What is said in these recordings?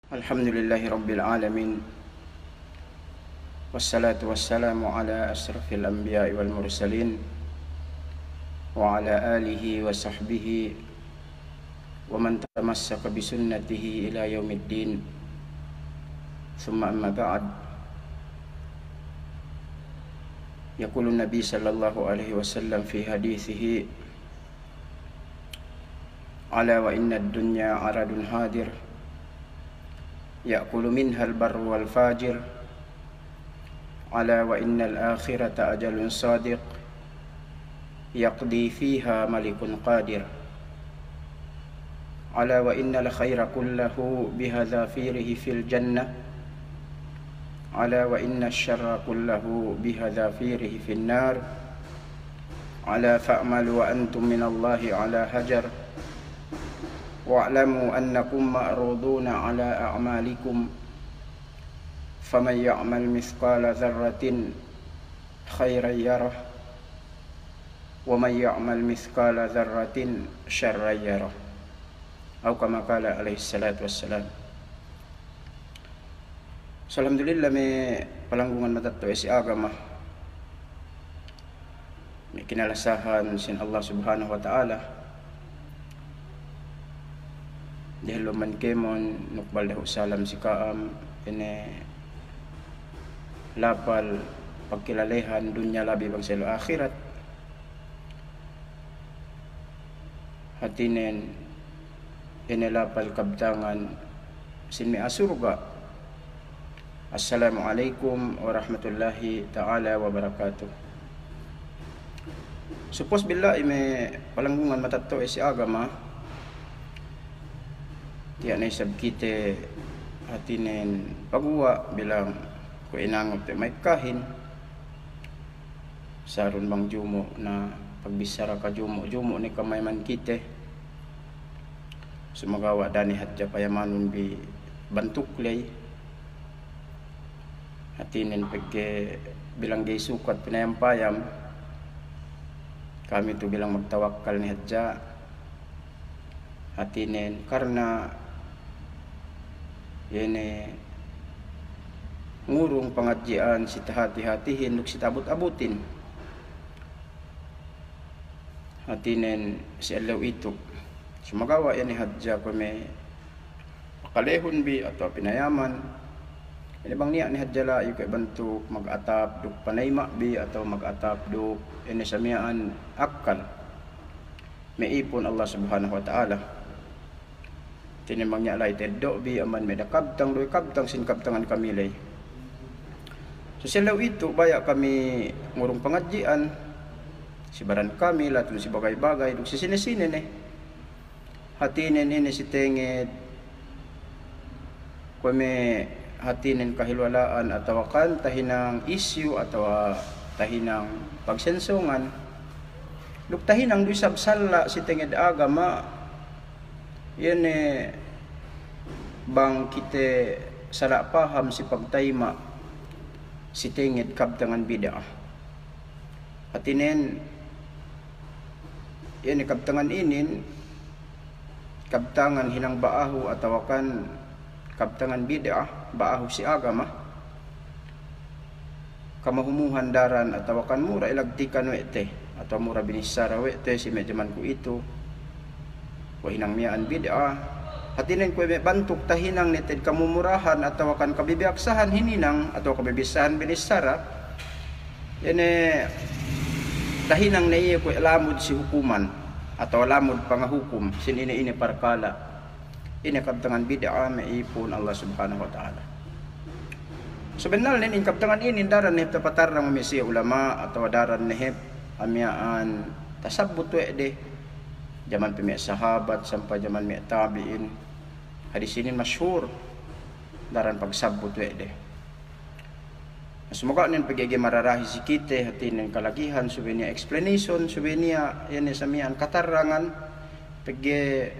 Alhamdulillahi Rabbil Alamin. Wassalatu wassalamu ala asrafil anbiya'i wal mursalin wa ala alihi wa sahbihi wa man tamassaka bisunnatihi ila yaumiddin. Thumma amma ba'd. Yaqulu Nabi sallallahu alaihi wasallam fi hadithihi: ala wa inna ad-dunya aradun hadir ya'kulu minha al-barru wal-fajir. Ala wa innal akhirata ajalun sadiq yaqdi fiha malikun qadir. Ala wa innal khaira kullahu bihadhafirihi fil jannah. Ala wa inna syarra kullahu bihadhafirihi fin nar. Ala fa'malu wa antum minallahi ala hajar. Wa'lamu annakum ma'ruduna ala a'malikum. Faman ya'mal mithqala dzarratin khairan yarah wa man ya'mal mithqala dzarratin syarran yarah. Atau kama qala alaihi salatu wassalam. So, alhamdulillah may palanggungan matato si agama. May kinalasahan sin Allah subhanahu wa ta'ala. Dahil man kemon nukbal dahu salam si kaam ini lapal pagkilalehan dunya labi bang selo akhirat. Hatinen ini lapal kabtangan sin mi asurga. Assalamualaikum warahmatullahi ta'ala wabarakatuh. Suppose bila may palanggungan matato si agama. Tiyan ay sabkite atinen pagwa bilang ko inangop te may kahin sarun bang jumo na pagbisara ka jumo ni kamay man kite sumagawa dani hatja payamanon bi bantuklay atinen pagke bilang gay sukat pinayampayam kami tu bilang magtawakkal ni hatja atinen karena yene ngurung pangadjian si hati-hatihin nuk si tabut-abutin hatinen si alaw itu sumagawa yan ni hadja ko may pakalehon bi atau pinayaman ini bang niya ni hadja la yung kay bantuk mag-atap duk panayma bi atau mag-atap duk ini samiyaan akal may ipon Allah subhanahu wa ta'ala. Tinimang niya alay teddo bi aman may nakabtang doy kabtang sin kabtangan kamilay. So sila ito baya kami ngurong pangadjian si baran kami lahat si bagay-bagay dug si sinesinen hatinen ini si tenged kami hatinen kahilwalaan atau kan tahinang issue atau tahinang pagsensongan dug tahinang doy sabsalla si tenged agama. Yan bang kita salah paham si pagtayma si tenged kabtangan bid'ah. Atinen yan kabtangan inin kabtangan hinang baahu atau kan kabtangan bid'ah baahu si agama kamahumuhan daran atau kan mura ilagtikan wete atau mura binisara wete si medyaman ko ito o hinang miyaan bid'ah hatinen ko may bantuk tahinang neted kamumurahan atau kan kabibiyaksahan hininang atau kabibisahan binisara yene tahinang na iya ko lamod si hukuman atau lamod pangahukum sin ini parkala ini kabtangan bid'ah may ipon Allah subhanahu wa ta'ala. So benal nin kabtangan ini daran nehep tapatarang umisi ulama atau daran nehep amyaan tasabbut wede zaman pemiak sahabat sampai zaman miak tabi'in. Hadis ini masyhur daran pagsabut wede. Semoga nin pagigi mararahi si kite hatinen kalagihan subenia explanation subenia yan samian katarangan pagi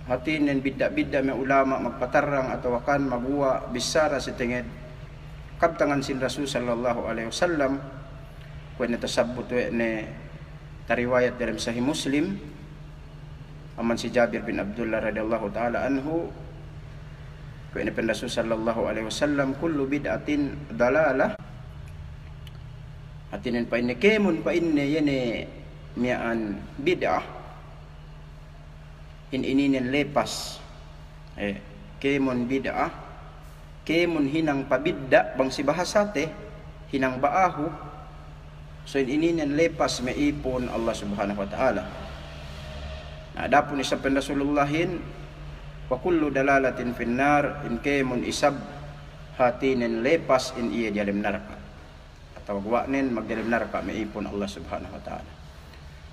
hatinen bidda-bidda may ulama magpatarang atau akan magwa bisara si tenged kabtangan sin Rasul sallallahu alaihi wasallam kun natasabut wede tariwayat dalam Sahih Muslim aman si Jabir bin Abdullah radhiyallahu taala anhu Ko ini Rasul sallallahu alaihi wasallam kullu bid'atin dalalah. Atinin pa inne kemun pa inne yene mian bid'ah ininen lepas. Kemun bid'ah, kemun hinang pabidda bang si bahasa teh hinang baahu. So ininen lepas maipon Allah Subhanahu wa taala. Adapun isab Rasulullahin wa kullu dalalatin finnar in kemun isab hatinin lepas in iya dalam neraka atau guanin magdalam neraka maipon Allah Subhanahu wa taala.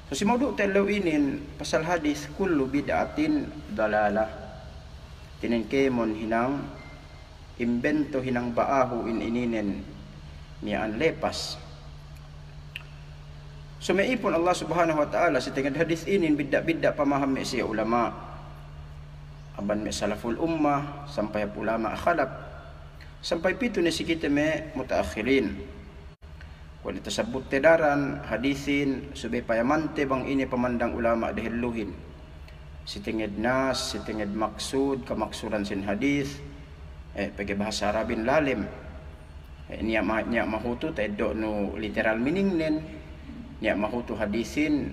So si maudu telaw inin pasal hadis kullu bid'atin dalalah. Tinin kemun hinang imbento hinang baahu in ininen niyan lepas. So maipon Allah Subhanahu wa taala sa tingad hadis inin bidda-bidda pamaham me siya ulama. Aban me salaful ummah sampai ulama akhlak. Sampai pito na sikita me mutaakhirin. Kung itasabot tedaran hadisin subay payamante bang ini pamandang ulama dahilluhin. Si tingad nas, si tingad maksud, kamaksuran sin hadis. Pagi bahasa Arabin lalim. Niya mahuto tayo no literal meaning nen. Niya mahuto hadisin,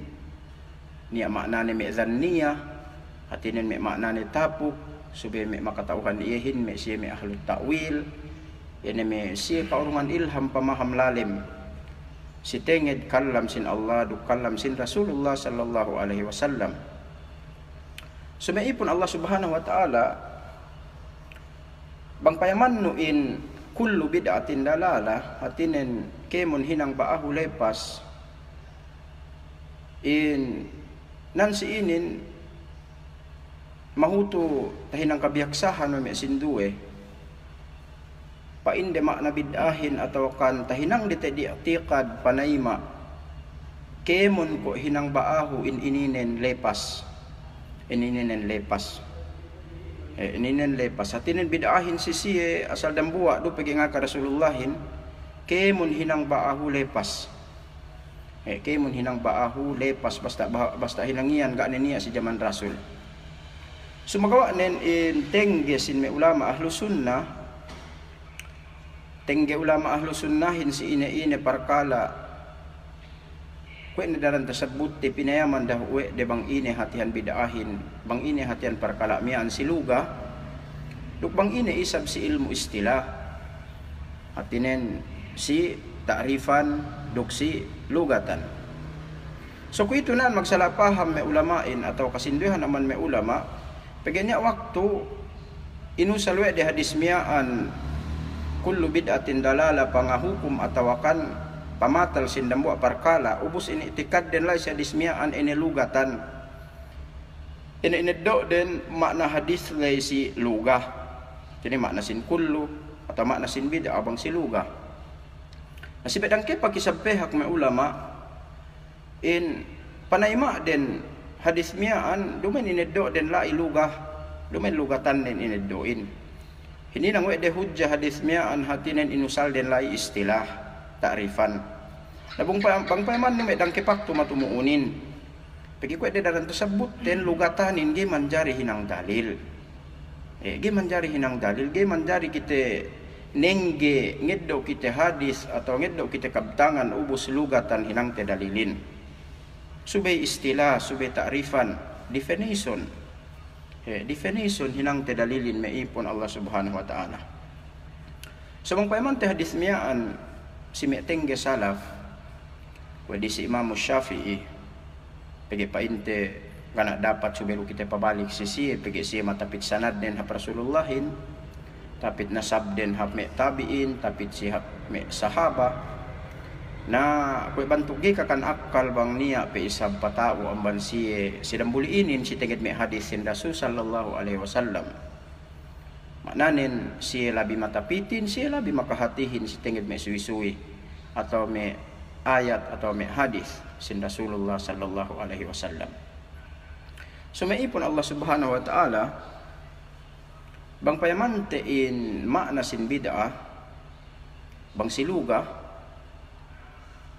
niya maknane me zanniya, hatinin me maknane tapuk, subay me makatauhan iyahin, me siya me ahlut ta'wil, yan me siya kaurungan ilham pamaham lalim. Si tenged kalam sin Allah, du kalam sin Rasulullah sallallahu alaihi wasallam. So maipon Allah Subhanahu wa taala bang payaman nuin kullu bid'atin dalalah, hatinin kemun hinang baahu lepas. Nansi inin mahuto tahinang kabiyaksahan may sinduwe painde makna bid'ahin atau kan tahinang di tikad panayma kemun ko hinang baahu ininen lepas hatinin bid'ahin sisiye asal dambuwa do pagi nga ka Rasulullahin kemun hinang baahu lepas. Kemun hinang baahu lepas basta hinangian ga niya si zaman Rasul. Sumagawa nen in tengge sin me ulama ahlu sunnah. Tengge ulama ahlu sunnahin si ine parkala. Kwe ni daran tasabut te pinayaman dah we de bang ine hatihan bid'ahin, bang ine hatihan parkala mian siluga. Duk bang ine isab si ilmu istilah. Hatinen si ta'rifan duksi lugatan. So kung ito na magsalapaham may ulamain atau kasinduhan naman may ulama, paganya waktu inusalwe di hadis miyaan kullu bid'atin dalala pangahukum atawakan pamatal sindambu parkala ubus ini itikad din lai sa hadis miyaan ini lugatan. Ini do din makna hadis lai si lugah. Jadi makna sin kullu atau makna sin bid'a abang si lugah. Nasibedang ke pakisabehak may ulama in panayma den hadis miyaan dumen ineddo den la ilugah dumen lugatan den ineddoin. Hindi nang we de hujjah hadis miyaan hatinen inusal den la istilah ta'rifan. Nabung pangpaman ni medang ke pakto matumuunin. Pagi ko de daran tersebut den lugatanin ge manjari hinang dalil. Ge manjari hinang dalil ge manjari kita nengge ngeddo kita hadis atau ngeddo kita kabtangan ubus lugatan hinang te dalilin. Subay istilah, subay ta'rifan, definition. Definition hinang te dalilin maipon Allah Subhanahu wa taala. So mong payaman te hadis miyaan si metengge salaf wadi si Imam Syafi'i pagi painte kana dapat subelo kita pabalik sisi pagi siya matapit sanad den ha Rasulullahin tapit nasab den hap me tabiin tapit si hap me sahaba na kue bantugi kakan akal bang niya pe isab patao amban si dambuliinin si teged me hadis sin Rasul sallallahu alaihi wasallam maknanen si labi matapitin si labi makahatihin si teged me suwi-suwi atau me ayat atau me hadis sin Rasulullah sallallahu alaihi wasallam. So maipon Allah Subhanahu wa taala bang payamantein makna sin bid'ah bang siluga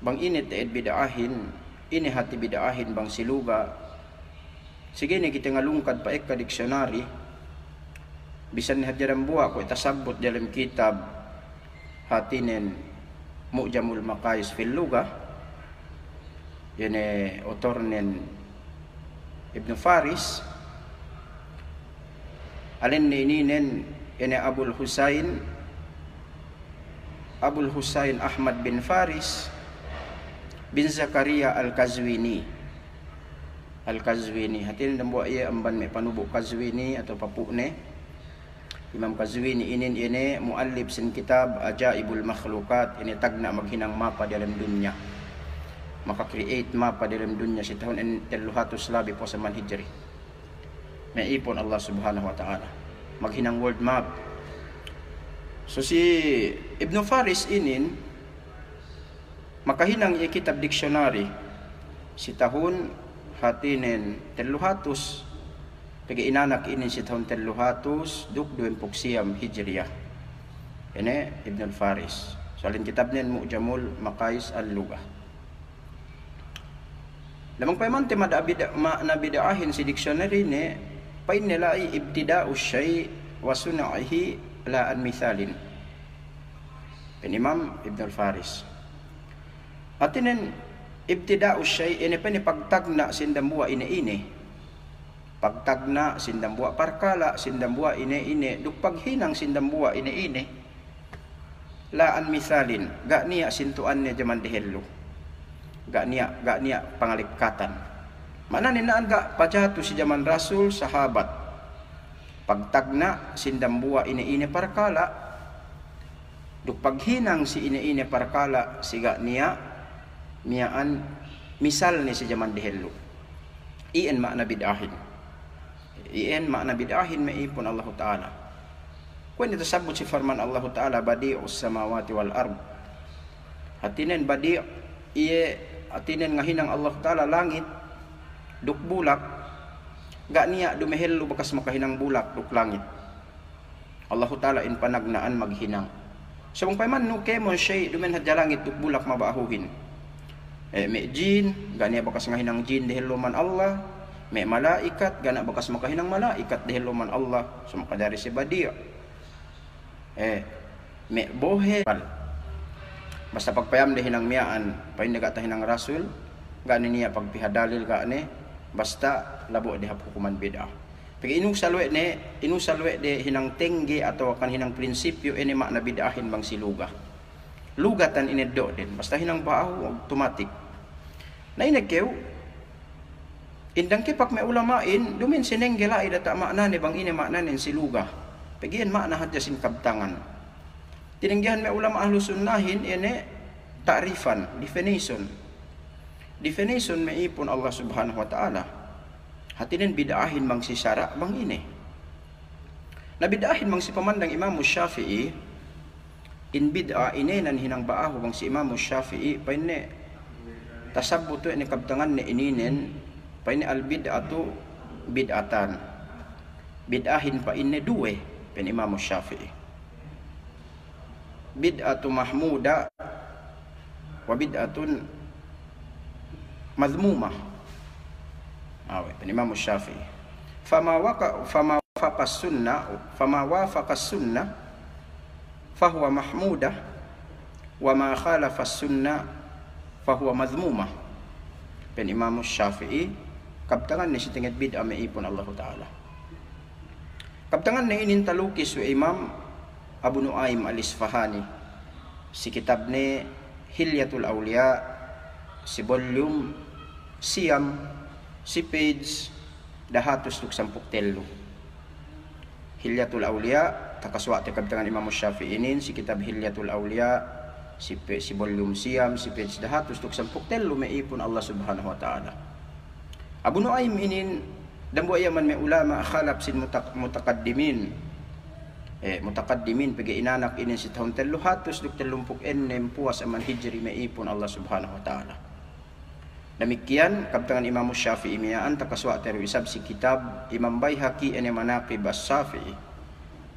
bang ini teed bid'ahin ini hati bid'ahin bang siluga sige ni kita ngalungkad pa ek ka diksyonary bisan hajaran buah ko itasabot dalam kitab hatinen Mu'jamul Maqayis fil Lugah, yene autor nen Ibn Faris, alin ni nen yene Abul Husain Ahmad bin Faris bin Zakaria Al-Qazwini. Hatin dan buat ia amban me panubuk Qazwini atau papukne. Imam Qazwini ini muallif sin kitab Ajaibul Makhlukat, ini tagna maghinang mapa dalam dunia. Maka create mapa dalam dunia si tahun 300 labi po sa man Hijri. May ipon Allah Subhanahu wa Ta'ala. Maghinang world map. So si Ibn Faris inin makahinang kitab dictionary si tahun hatinen 300 pagi inanak ini si tahun 300 duk 20 Hijriyah. Ini Ibn Faris. Soalin kitab nin Mu'jamul Maqayis al-Lugah. Lamang payman tema na bidaahin si dictionary ni pain nila ay ibtida'u syai' wa sun'ihi la an mithalin. Imam Ibn Faris. Atinen ibtida'u syai' ini pa ni pagtagna sindambua ini. Pagtagna sindambua parkala sindambua ini duk paghinang sindambua ini la an mithalin ga niya sintuan niya jaman dehello ga niya pangalikatan mana ninaan ga pacahatu si jaman Rasul sahabat pagtagna sindambua ini parkala duk paghinang si ini parkala siga niya miyaan misal ni si jaman dehello iyan makna bid'ahin. Iyan makna bid'ahin maipon Allah Ta'ala. Kung ito sabot si firman Allah Ta'ala, badi'us samawati wal ard. Hatinen badi' iye hatinen ngahinang Allah Ta'ala langit duk bulak ga niya dumehelo bakas makahinang bulak duk langit. Allah Ta'ala in panagnaan maghinang. So kung payman no kemon shay dumen hadya langit duk bulak mabaahuhin. May jin ga niya bakas ngahinang jin dehelo man Allah. May malaikat gana bakas makahinang malaikat dahil man Allah so makadari si badi'. May bohe basta pagpayam dahinang miyaan paindaga tahinang Rasul gani niya pagpihadalil gani basta labo di hukuman bid'ah. Pag inusalwe de hinang tengge atau kan hinang prinsipyo ini makna bid'ahin bang siluga. Lugatan ini do din basta hinang baaw automatic. Na inagkew indang kipak may ulamain, dumin sinenggela ay data makna ni bang ini makna nin siluga. Pagiyan makna hadya sin kabtangan. Tinenggihan may ulama ahlu sunnahin, ini ta'rifan, definition. Definition may ipon Allah Subhanahu wa Ta'ala. Hatinin bid'ahin bang si syara bang ini. Na bid'ahin bang si pamandang Imam Syafi'i, in bid'a ini nan hinang baaho bang si Imam Syafi'i, pa ini tasabuto ini kabtangan ni ininin, pa ini al-bid'atu bid'atan. Bid'ahin pa ini duwe pen Imam Syafi'i. Bid'atu mahmuda wa bid'atun madhmumah. Pen Imam Syafi'i. Fama wafaqa sunnah fahuwa mahmudah wa ma khalafa sunnah fahuwa madhmumah. Pen Imam Syafi'i kabtangan ni si tingit bid'a may ipon Allah Ta'ala. Kabtangan ni inin talukis wa Imam Abu Nuaim al-Isfahani. Si kitab ni Hilyatul Awliya, si volume siyam, si page 210. Hilyatul Awliya, takaswa ti kabtangan Imam Syafi'i inin, si kitab Hilyatul Awliya, si volume siyam, si page 210 may ipon Allah Subhanahu wa Ta'ala. Abu Nuaim inin dambu ayaman may ulama khalaf sin mutakaddimin. Mutakaddimin pagi inanak inin si tahun 336 puas aman Hijri may ipon Allah Subhanahu wa Ta'ala. Demikian kabtangan Imam Syafi'i miyaan takaswa teru isab si kitab Imam Baihaqi ene Manaqib as-Syafi'i.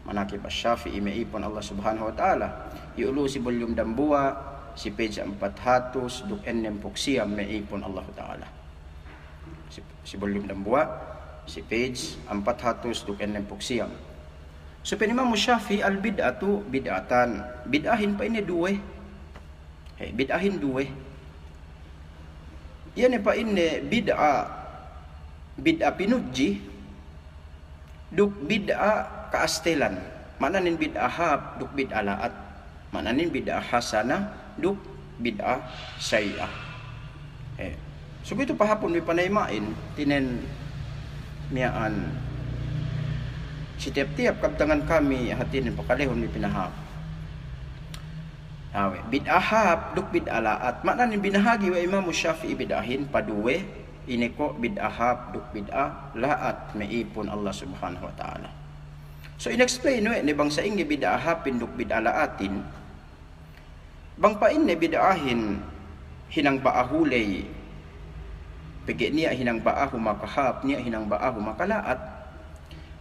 Manaqib as-Syafi'i may ipon Allah Subhanahu wa Ta'ala. Iulu si volume dambua si page 400 duk enem puksiyam may ipon Allah Ta'ala. Si volume dambua si page 400 duk enem puksiyam. So Imam Syafi'i al bid'atu bid'atan. Bid'ahin pa ini dua. Bid'ahin dua. Yan pa ini bid'a pinudji duk bid'a kaastelan. Mananin bid'a hab duk bid'a laat. Mananin bid'a hasanah duk bid'a sayyi'ah. So itu pahapon may panaymain tinen miyaan setiap-tiap kabtangan kami hatin pakalehon may pinahap. Bid'ah hab duk bid'ah laat. Mananin binahagi wa Imam Syafi'i bid'ahin paduwe ini ko bid'ah hab duk bid'ah laat maipon Allah Subhanahu wa taala. So inexplain ni bang sa ingi bid'ah hapin duk bid'ah laatin. Bang pain ni bid'ahin hinang baahulay. Pigi niya hinang baahu makahap, niya hinang baahu makalaat.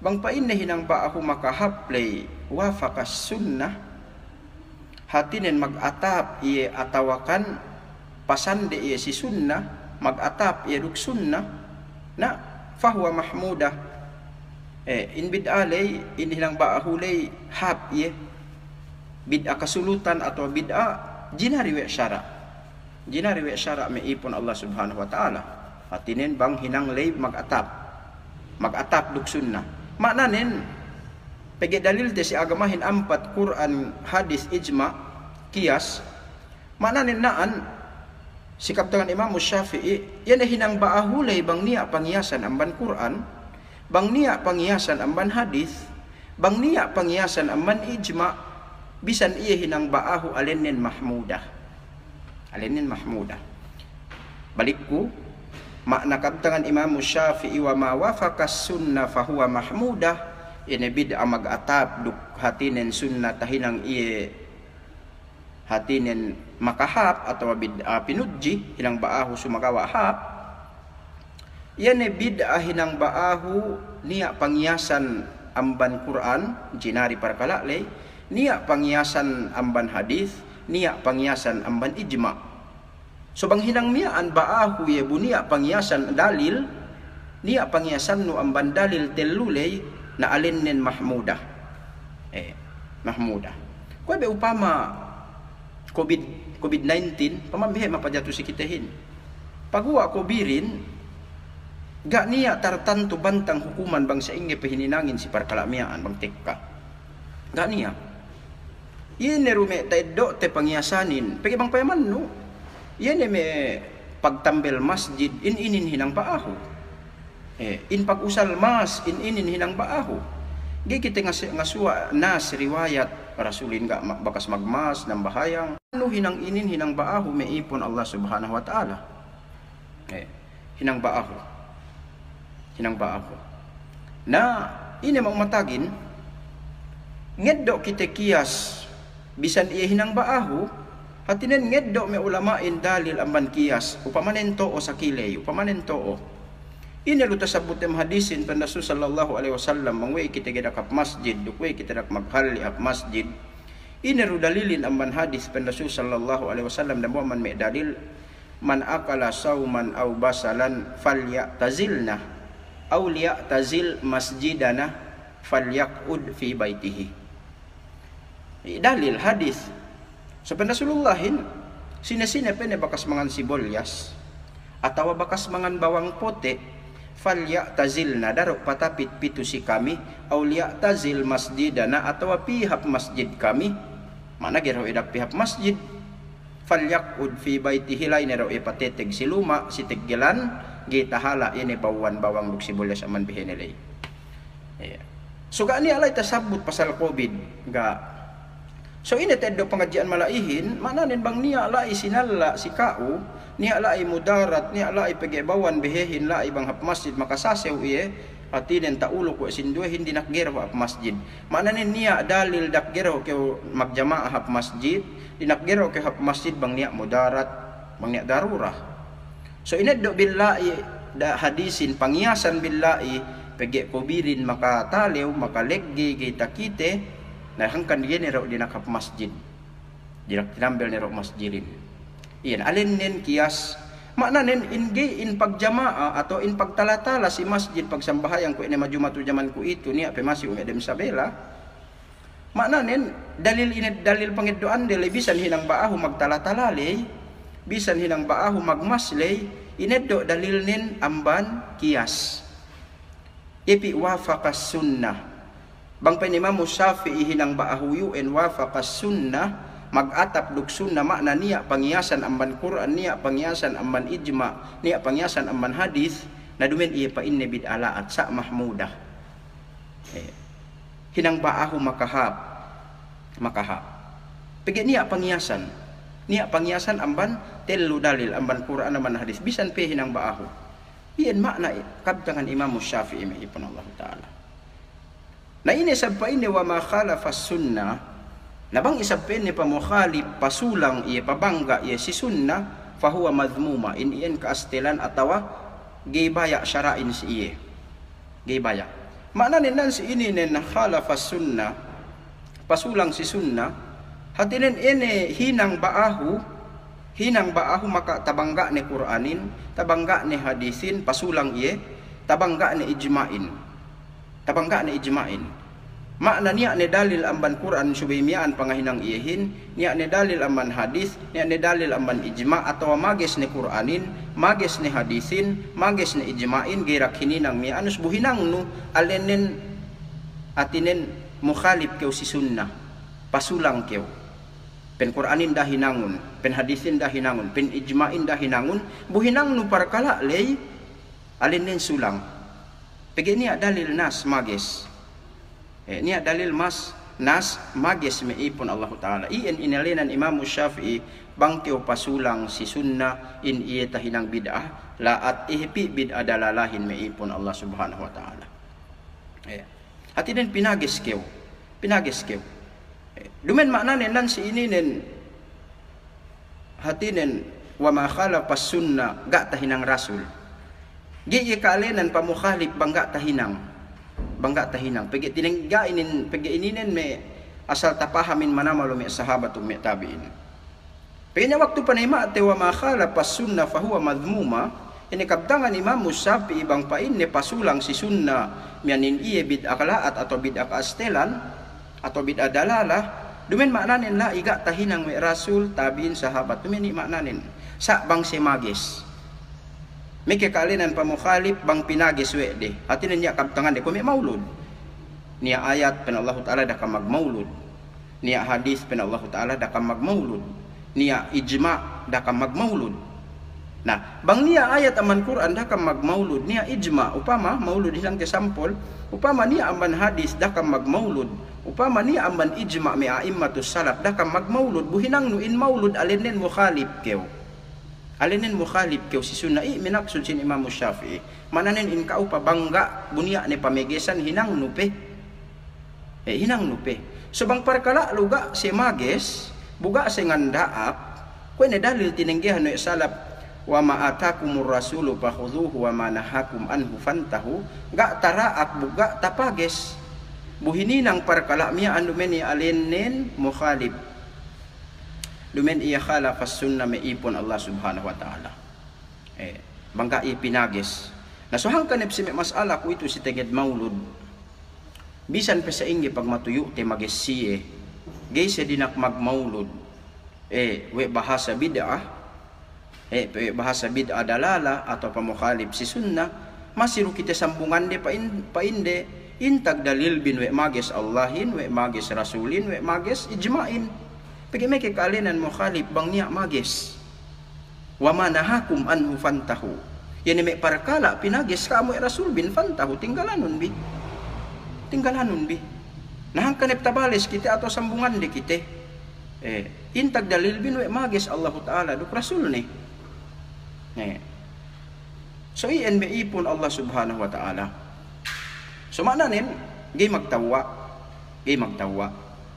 Bang pain na hinang baahu makahaplay wafakas sunnah. Hatinin mag-atap iya atawakan pasande iya si sunnah, mag-atap iya duk sunnah na fahuwa mahmudah. In bid'alay in hinang baahulay hap iya bid'a kasulutan atau bid'a jinariwe syara. Jinariwe syara maipon Allah Subhanahu wa taala. Hatinin bang hinang lay mag-atap duk sunnah. Maknanin pegi dalil te si agamahin ampat Quran, hadis, ijma, kias. Maknanin naan sikap tangan Imam Syafi'i yan hinang baahulay bang niya panghiasan amban Quran, bang niya panghiasan amban hadis, bang niya panghiasan amban ijma, bisan iya hinang baahu alinin mahmudah. Alinin mahmudah. Balikku makna kabtangan Imam Syafi'i wa ma wafakas sunnah fahuwa mahmudah. Ini bid'a mag-atap duk hatinin sunnah tahinang iye hatinin makahap atau bid'a pinudji hinang baahu sumakawahap. Ini bid'a hinang baahu niya panghiasan amban Quran jinari parkalale, niya panghiasan amban hadis, niya panghiasan amban ijma. So bang hinang miyaan baahu ye bunia panghiasan dalil, niya panghiasan no amban dalil telulay na alinin mahmudah. Mahmudah. Kung be upama COVID-19, pamambihe mapadyatu si kitahin. Pagwa ko birin, ga niya tartanto bantang hukuman bang sa inge pahininangin si parkalamiaan bang tekka. Ga niya. Yene rume tayo te panghiasanin. Pagi bang payaman no. Yene me pagtambel masjid inin hinang baahu. In pag-usal mas inin hinang baahu. Di kita ngasuwa nas riwayat rasulin ga bakas magmas ng bahayang. Ano hinang inin hinang baahu maipon Allah Subhanahu wa taala. Hinang baahu. Hinang baahu. Na ini mang matagin ngeddo kita kiyas bisan iya hinang baahu. Hatinan ngeddo may ulamain dalil amban kiyas upamanen too sa kilay upamanen too inaluta sabut em hadisin pan Rasul sallallahu alaihi wasallam mangway kita gidakap masjid dukway kita dak maghali ap masjid inaru dalilin amban hadis pan Rasul sallallahu alaihi wasallam dan man may dalil man akala sauman aw basalan falyatazilna aw liyatazil masjidana falyaqud fi baitihi. Dalil hadis sa Rasulullahin, sina-sina pene bakas mangan sibolyas, atawa bakas mangan bawang pote, falya tazil na daro patapit pitu si kami, aulia tazil masjidana atawa pihap masjid kami, mana gero idak pihap masjid, falyakud fi baitihi lay nero ipateteg si luma, si teggelan, gitahala ini bawan bawang duk sibolyas aman bihenelay. So gaani alay tasabut pasal COVID, ga. So ini tedo pengajian malaihin, mana nin bang niya lai sinala si kau, niya lai mudarat, niya lai pegebawan behehin lai bang hap masjid makasasew iye, atinin taulo ko sinduhe hindi nakgero hap masjid. Mana nin niya dalil dakgero ke magjamaah hap masjid, dinakgero ke hap masjid bang niya mudarat, bang niya darurah. So ini do billahi da hadisin pangyasan billahi pege kobirin makatalew makaleggi kita kite. Nah hangkan dia ni di nakap masjid, dinambil ni masjidin. Iyan alin nin kias, makna nin in pagjamaa atau in pagtalatala si masjid pagsambahayang ko ini majumatu zaman ko itu niya pe masih umedem sabela, Maknanen dalil ini dalil pangiddoan dele bisan hinang baahu magtala-talale, bisan hinang baahu magmasle, ineddo dalil nin amban kias. Ipi wafaqas sunnah. Bang pen Imam Syafi'i hinang baahu yuen wafaqas sunnah, mag-atap duk sunnah makna niya panghiasan amban Quran, niya panghiasan amban ijma, niya panghiasan amban hadis, na dumen iya pa inne bid'alaat sa mahmudah. Hinang baahu makahap. Pigi niya panghiasan amban telu dalil amban Quran amban hadis bisan pe hinang baahu. Iyan makna kabtangan Imam Syafi'i maipun Allah Ta'ala. Na ini sabpa ini wa ma khalafas sunnah, nabang isabpa ini pamukhalif pasulang iya pabangga iya si sunnah, fahuwa madhmuma, iyan kaastilan atawa gibaya syara'in si iya. Gibaya. Makna ninan si ini nen khalafas sunnah, pasulang si sunnah, hatinin ini hinang baahu maka tabangga ni Quranin, tabangga ni hadisin, pasulang iye, tabangga ni ijma'in. Makna niya ni dalil amban Quran subimian pangahinang iyehin, niya ni dalil amban hadis, niya ni dalil amban ijma' atau magis ni Quranin, magis ni hadisin, magis ni ijma'in, girak hininang miya anus buhinang no alenen atinen mukhalif kew si sunnah, pasulang kew. Pen Quranin dah hinangun, pen hadisin dah hinangun, pen ijma'in dah hinangun, buhinang nu parkala lay alinen sulang. Pegi niya dalil nas magis. Niya dalil nas magis meipun Allah Ta'ala. Iyan inalinan Imam Syafi'i bangkeo pasulang si sunnah in iya tahinang bid'ah laat ihpi bid'ah dalalahin meipun Allah Subhanahu wa Ta'ala. Hatinen pinagis keo. Dumen maknanen nan si ini nen hatinen wa ma khalafas sunnah ga tahinang rasul. Gi kalenan pamukhalif bangga tahinang. Pegi tinengga ininen me asal tapahamin mana malumi sahabat me tabi'in. Pegi waktu panema te wa ma khalafas sunnah fahuwa madhmuma, ini kabdangan Imam Syafi'i bang pain ne pasulang si sunnah mianin iye bid'ah kalaat atau bid'ah kaastelan atau bid'ah dalalah, dumen maknanen la iga tahinang me rasul tabi'in sahabat, dumen ni maknanen sa bang si magis. Mike kalinan pamukhalif bang pinagis wede. Hati niya kabtangan de kumi maulud. Niya ayat pen Allah Ta'ala dah kamag maulud. Niya hadis pen Allah Ta'ala dah kamag maulud. Niya ijma' dah kamag maulud. Nah, bang niya ayat aman Quran dah kamag maulud. Niya ijma' upama maulud hilang ke sampol. Upama niya aman hadis dah kamag maulud. Upama niya aman ijma' mi a'immatus salaf dah kamag maulud. Buhinang nuin maulud alinen mukhalif keo. Alinin mukhalif kau si sunnah minaksud sin Imam Syafi'i. Mananen in kau pa bangga bunia ne pamegesan hinang nupe. Hinang nupe. So bang parkala luga si mages buga si ngandaap ko ne dalil tinenggihan no salaf wa ma atakumur rasulu fakhudhuhu wa ma nahakum anhu fantahu, ga taraak buga tapages. Buhininang parkala miya anu meni alinin mukhalif. Dumen iya khalafas sunnah meipun Allah Subhanahu wa Ta'ala. Bangka ipinagis. Nasuhang kanip si masalah ko ito si teged maulud. Bisan pa sa ingi pag matuyo te magesiye. Gay sa dinak magmaulud. We bahasa bid'ah. We bahasa bid'ah dalala atau pamukhalif si sunnah. Masiru kita sambungan de painde. Intag dalil bin we magis Allahin, we magis rasulin, we magis ijma'in. Pagi meke kalinan mukhalif bang niya magis. Wa ma nahakum anhu fantahu. Yani me parkala pinagis kamu rasul bin fantahu tinggalanun bi. Nahang kanep tabales kita atau sambungan di kita. Intag dalil bin we magis Allah Ta'ala duk rasul ni. So iyan meipun Allah Subhanahu wa Ta'ala. So maknanen gay magtawa.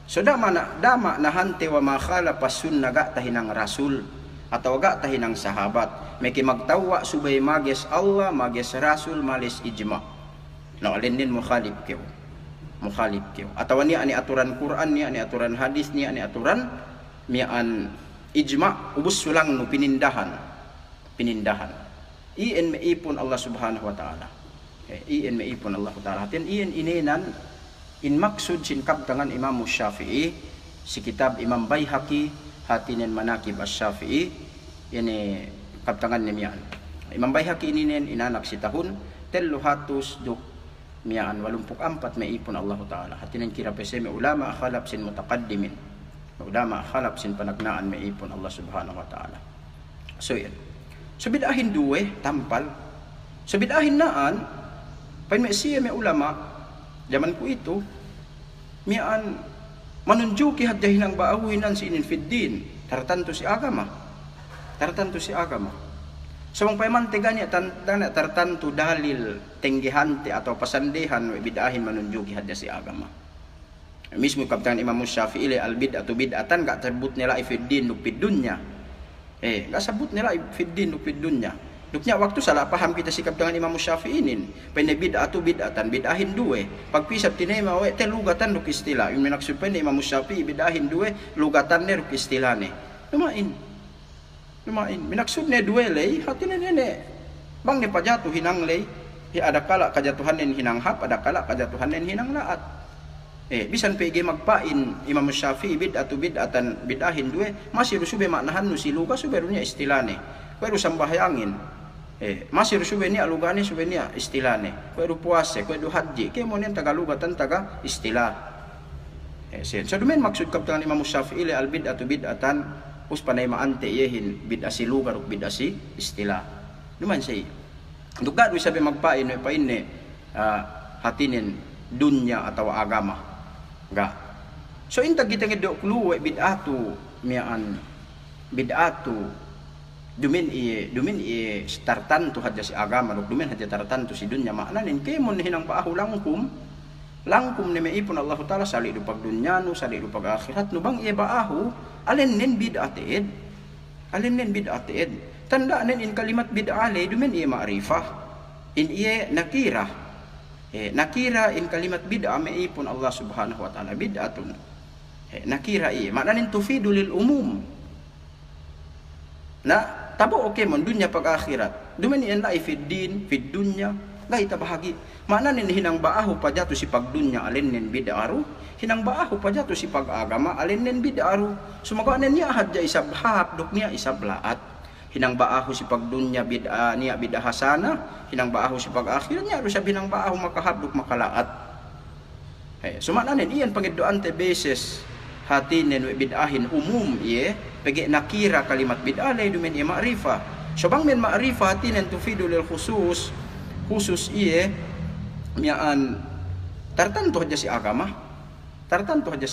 So dama na hante wa ma khalafas sunnah ga tahinang rasul atau ga tahinang sahabat. Meki magtawa subay magis Allah, magis rasul, malis ijma'. No alinin mukhalif keo. Atau ni ani aturan Quran, ni ani aturan hadis, ni ani aturan mian ijma' ubus sulang nu pinindahan. Iin meipun Allah Subhanahu wa Ta'ala. Iin meipun Allah Ta'ala. Hatin iin inenan In maksud sin kabtangan Imam Syafi'i si kitab Imam Baihaqi hatinen manakib Asy-Syafi'i ini kabtangan nimian. Imam Baihaqi ini inanak si tahun 384 may ipon Allah Ta'ala. Hatinen kira pese may ulama khalaf sin mutaqaddimin. Ulama khalaf sin panagnaan may ipon Allah Subhanahu wa Ta'ala. So yan. So bidahin duwe tampal. So bidahin naan pain may siya may ulama zaman ko ito, mian manunjuki hadyahin ang baawinan si inin fiddin, tartanto si agama. Tartanto si agama. So ang paymantiga niya, tartanto dalil tenggihante atau pasandihan, bidahin manunjuki hadya si agama. Mismo kabtangan Imam Syafi'i, al-bid'atu bid'atan, gak terbut nila ifiddin nukpid dunya. Gak sabut nila ifiddin nukpid dunya. Duknya waktu salah paham kita sikap dengan Imam Syafi'inin. Pene bid'atu bid'atan, bid'ahin duwe. Pagpisap tinema we te lugatan ruk istilah. Yung minaksud pene Imam Syafi'i bid'ahin duwe, lugatan ne ruk istilah ne. Lumain. Minaksud ne duwe lay, hati ne nene. Bang ne pajatuh hinang lay. Ada kala kajatuhan nen hinang hap, ada kala kajatuhan nen hinang laat. Bisan PG magpain Imam Syafi'i bid'atu bid'atan, bid'ahin duwe, masih rusube maknahan nu si luga suberunya istilah ne. Kau sambahyangin. Masih subenia alugani subenia istilahne. Kau puase, kau haji, kau monen tagalugatan taga istilah. So dumen maksud kabtangan Imam Syafi'i al bid'atu bid'atan us panay maante yehin bid'asi lugar uk bid'asi istilah. Duman say. Duga do sabi magpain no pain ne hatinin dunya atau agama. Ga. So inta kita ngedok luwe bid'atu mian bid'atu dumin iye tartantu hadya si agama ruk dumin hadya tartantu si dunya maknanin kemon hinang paahu langkum ni maipon Allah Ta'ala sali du pag dunya no sali du pag akhirat no bang iye baahu alin nen bid'ated tanda nen in kalimat bid'ale dumin iye ma'rifah in iye nakira nakira in kalimat bid'a maipon Allah Subhanahu wa Ta'ala bid'atun nakira iye maknanin tufidu lil umum na tabo okay mon dunya pag akhirat dumen yan la fid din fid dunya gay tabahagi mana nin hinang baahu pajatu si pagdunya alin nen bid'aru hinang baahu pajatu si pag-agama alin nen bid'aru sumagawa nen niya hadya isabhap duk niya isablaat hinang baahu si pagdunya bid'a niya bid'a hasana hinang baahu si pag-akhirat niya ru sabi hinang baahu makahabduk makalaat sumana nen iyan pangiddoan te beses hati nen bid'ahin umum iye pagi nakira kalimat bid'ah lay dumen iye ma'rifah so bang men ma'rifah hati nen tufidu lil khusus iye miaan tartanto hadya si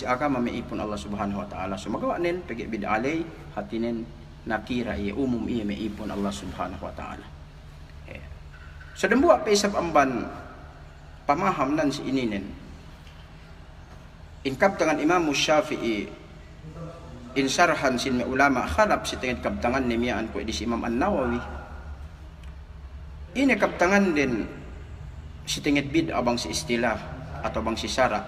agama maipon Allah Subhanahu wa Ta'ala so magawa nen pagi bid'ah lay hati nen nakira iye umum iye maipon Allah Subhanahu wa Ta'ala so dembuwa pa isap amban pamaham nan si ininen inkab tangan Imam Syafi'i in sarhan sin ulama khalaf si tingit kabtangan ni miyaan ko di si Imam An-Nawawi ini kabtangan din si tingit bid'a bang si istilah atau bang si syara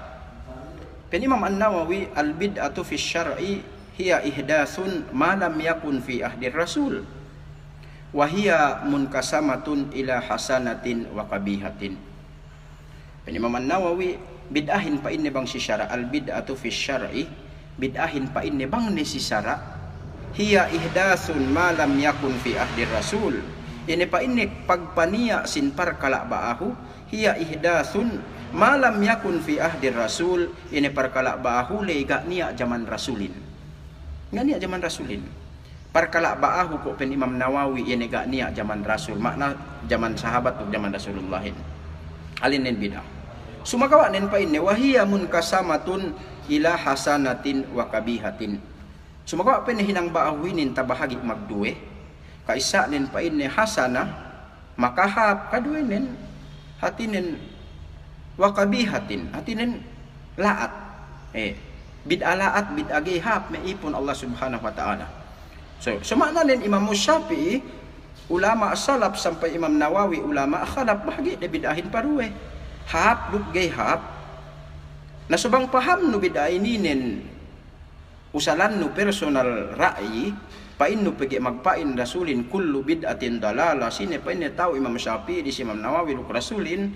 pen Imam An-Nawawi al bid'atu fi syar'i hiya ihdasun ma lam yakun fi ahdir rasul wa hiya munkasamatun ila hasanatin wa qabihatin pen Imam An-Nawawi bid'ahin pa inni bang si syara al bid'atu fi syar'i bid'ahin pa inni bang ni si syara hiya ihdasun ma lam yakun fi ahdir rasul ini pa inni pagpaniya sin parkala baahu hiya ihdasun ma lam yakun fi ahdir rasul ini parkala baahu lega niya zaman rasulin ngani zaman rasulin parkala baahu ko pen Imam Nawawi ini ga niya zaman rasul makna zaman sahabat ug zaman Rasulullahin alinin bid'ah sumagawa nen pa inni wahiya munkasamatun ila hasanatin wa kabihatin sumagawa pa hinang baawinin tabahagi magduwe kaisa nen pa inni hasana makahap kaduwe nen hatinen wa kabihatin hatinen laat bid'alaat bid'agihap maipon Allah Subhanahu wa Ta'ala so makna nen Imam Syafi'i ulama salaf sampai Imam Nawawi ulama khalaf bahagi de bid'ahin paruwe hap duk gay hap nasubang paham no bid'ah ininen usalan no personal ra'yi pain no pagi magpain rasulin kullu bid'atin dalala sine pain ne tao Imam Syafi'i di Imam Nawawi luk rasulin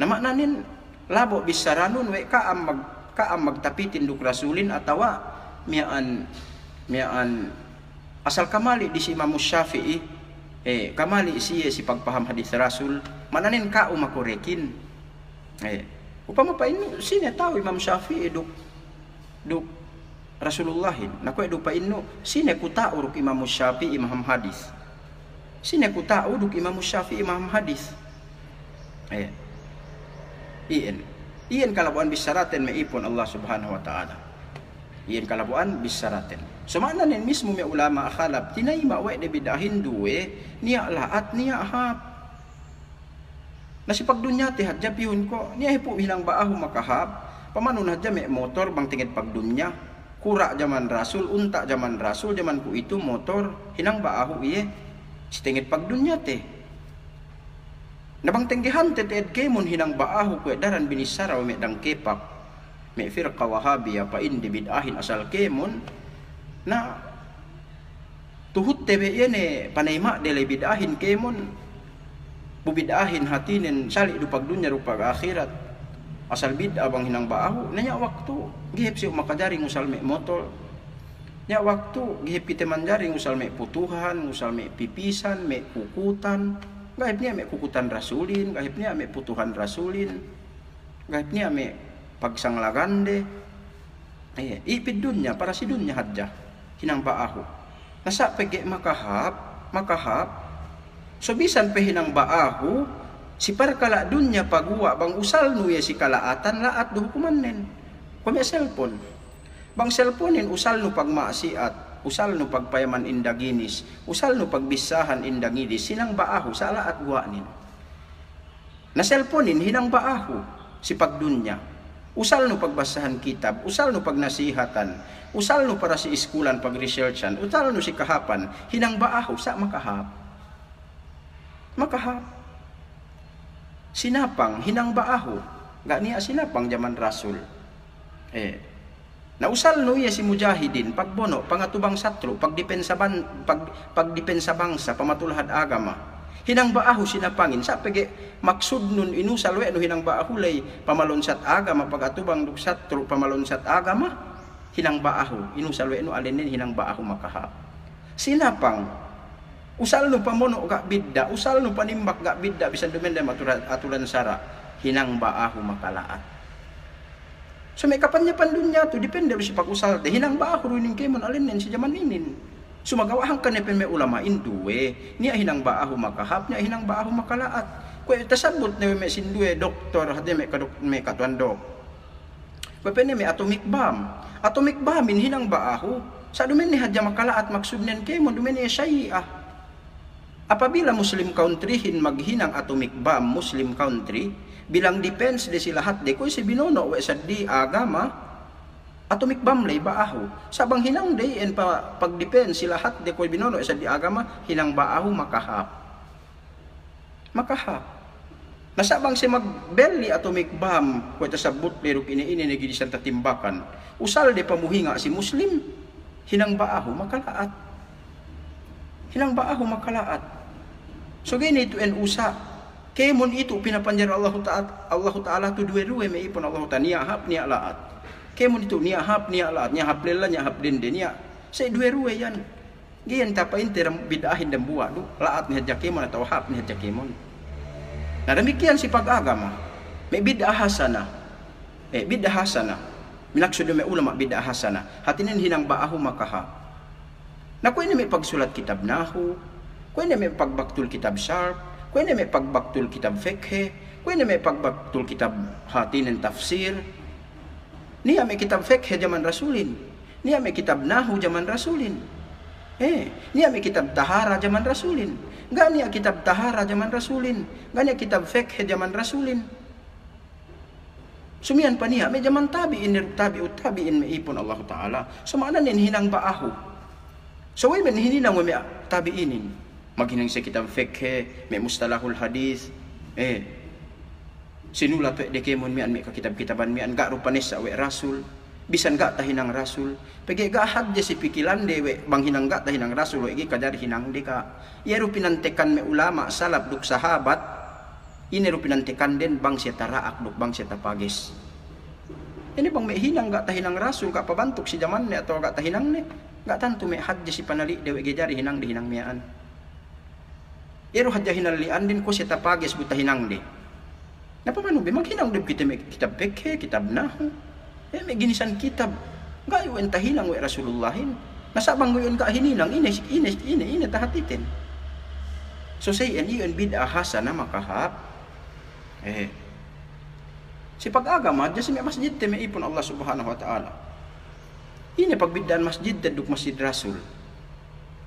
na maknanin labo bisaranun we kaam magtapitin duk rasulin atawa mian asal kamali di si Imam Syafi'i kamali siya si pagpaham hadis rasul mananin ka umakorekin upama pa ino sine tao Imam Syafi'i duk Rasulullahin nakoy do pa ino sine ku tao duk Imam Syafi'i imam hadis sine ku tao duk Imam Syafi'i imam hadis iyan kalabuan bisaraten maipon Allah subhanahu wa ta'ala iyan kalabuan bisaraten so mana nin mismo may ulama akhalab tinayma wa de bidahin duwe niya laat niya hap nasipag dunya ti hadya pihon ko niya hipo hinang baahu makahap pamanon hadya may motor bang tingit pag dunya kura jaman rasul unta jaman rasul jaman ku itu motor hinang baahu iye si tingit pag dunya te nabang tenggihan te ed kemon hinang baahu ku daran binisara me dang kepak me firqa wahabiyah pa indi bidahin asal kemon na tuhut tebe yene panayma dele bidahin kemon bubidahin hatinen sali du pagdunya rupag akhirat asal bid'ah bang hinang baahu nanya waktu gihip si makadaring usal me motor nya waktu gihip kita manjaring usal me putuhan usal me pipisan me kukutan gahip niya me kukutan rasulin gahip niya me putuhan rasulin gahip niya me pagsanglagande ipid dunya para si dunya hadja hinang baahu nasa pege makahap so bisan pe hinang baahu si parkala dunya pagwa bang usal nuya si kalaatan laat do hukumannen kami cellphone bang cellphone usal nu pagmaasiat usal nu pagpayaman indaginis usal nu pagbisahan indangidis sinang baahu sa laat guanin na cellphone hinang baahu si pagdunya usal nu pagbasahan kitab usal nu pagnasihatan usal nu para si iskulan pag-researchan usal nu si kahapan hinang baahu sa makahap sinapang hinang baahu ga niya sinapang jaman rasul na usal no iya si mujahidin pagbono pangatubang satro pagdepensa bangsa pamatulhad agama hinang baahu sinapangin sa pege maksud nun inusal we no hinang baahu lay pamalonsat agama pagatubang duk satro pamalonsat agama hinang baahu inusal we no alenen hinang baahu makahap sinapang usal no pamono gak bidda usal no panimbak gak bidda bisan dumenda aturan sara hinang baahu makalaat so may kapanya pandunya to depende si pag-usal te hinang baahu ruining kemon alinen si jaman inin sumagawahang kanepen may ulama induwe niya hinang baahu makahap niya hinang baahu makalaat kwe tasabot na may sinduwe doktor hadi may katwando kwe may atomic bombin hinang baahu sa dumen ni hadya makalaat maksud nen kemon dumen ni syai'ah apabila Muslim country maghinang atomic bomb Muslim country bilang defense de silahat de ko si binono we sa di agama atomic bomb lay baahu sabang hinang de en pag defense silahat de ko binono sa di agama hinang baahu makahap nasabang si magbelli atomic bomb ko ta sabot lero ini nagidi sa tatimbakan usal de pamuhinga si Muslim hinang baahu makalaat so ganito en usa kemon itu pinapanjar Allah Ta'ala tu duwe may ipon Allah Ta'ala niya hap niya laat kemon itu niya hap niya laat niya hap lela niya hap dinde niya sa duwe yan giyan tapain tiram bidahin dan buwa do laat niya jakemon atau hap niya jakemon na demikian si pag-agama may bid'ah hasana minaksud may ulama bid'ah hasana hatinin hinang baahu makahap na kuy may pagsulat kitab nahu kuy may pagbaktul kitab sharp kuy may pagbaktul kitab fiqh kuy may pagbaktul kitab hatinin tafsir niya may kitab fiqh jaman rasulin niya may kitab nahu jaman rasulin niya may kitab tahara jaman rasulin gani niya kitab tahara jaman rasulin gani kitab fiqh jaman rasulin sumian pa niya may jaman tabiin may ipon Allah Ta'ala sumana nin hinang baahu so way man hininang may tabiinin maghinang sa kitab fiqh may mustalahul hadis sinulat de kemon mian may kakitab-kitaban mian ga rupanes sa we rasul bisan ga tahinang rasul pagi ga hadya si pikilan de we bang hinang ga tahinang rasul we kadari hinang de ka yero pinantekan may ulama salaf duk sahabat Ini ro pinantikan din bang siya taraak duk bang siya tapagis. Ini bang may hinang gak tahinang rasul ka pabantuk si zaman ni atau gak tahinang ni. Gak tantu may hadya si panali dewe gejari hinang di hinang miyaan. Iro hadya hinalian din ko siya tapagis buta hinang di. Napamano bi maghinang din kita may kitab pekhe, kitab nahu. May ginisan kitab. Gak yung tahinang we Rasulullahin. Nasabang mo yun ka hininang ine tahatitin. So say and yun bid'ah hasana makahap. Si pag-agama, dyan sa masjid, may ipon Allah subhanahu wa ta'ala. Ini pagbidaan masjid, daduk masjid Rasul.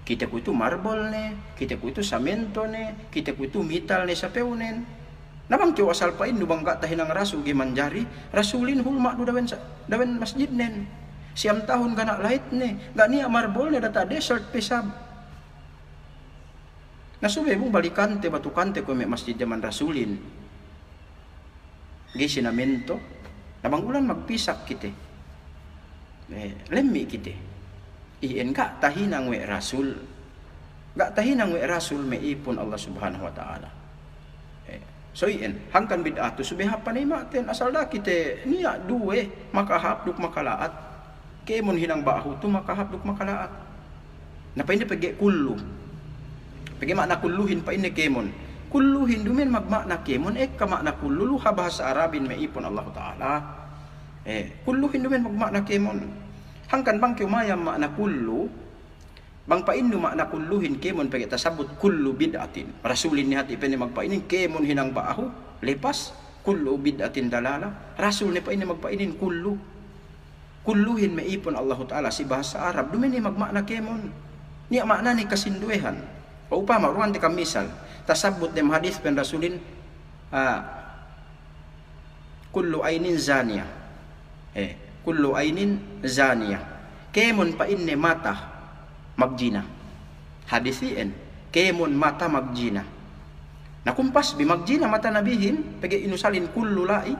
Kita ko ito marble ne, kita ko ito samento ne, kita ko ito metal ne sa peunen. Nabang tiyo asal pain, nubang katahin ng Rasul, gimanjari, Rasulin hulma do dawen masjid nen. Siyam tahun ganak lahit ne, gak niya marble ne, data desert pesab. Nasubay mong balikante, batukante ko may masjid jaman Rasulin. Gisinamento, nabang ulan magpisak kite. Lemmi kite. Iyan ka tahinang we Rasul. Gak tahinang we Rasul may ipon Allah subhanahu wa ta'ala. So iyan, hangkan bid'ato subihapan ay maten asal da kite niya duwe makahapduk makalaat. Kemon hinang baho tu makahapduk makalaat. Napay hindi pagi kullu. Pagi makna kulluhin pa ini kemon. Kulluhin dumin magmakna kemon kamakna kullu ha bahasa Arabin may ipon Allah Ta'ala. Kulluhin dumin magmakna kemon. Hangkan bang kiumayam makna kullu bang painu makna kulluhin kemon pagi tasabut kullu bid'atin. Rasulin ni hati peni magpainin kemon hinang baahu lepas kullu bid'atin dalala. Rasul ni painin magpainin kullu. Kulluhin may ipon Allah Ta'ala si bahasa Arab dumin ni magmakna kemon. Niya makna ni kasinduehan. O upama ruan ti kamisal tasabut dem hadis pen Rasulin kullu ainin zaniya kullu ainin zaniya kemon pa inne mata magjina hadisien kemon mata magjina nakumpas bi magjina mata nabihin pagi inusalin kullu lai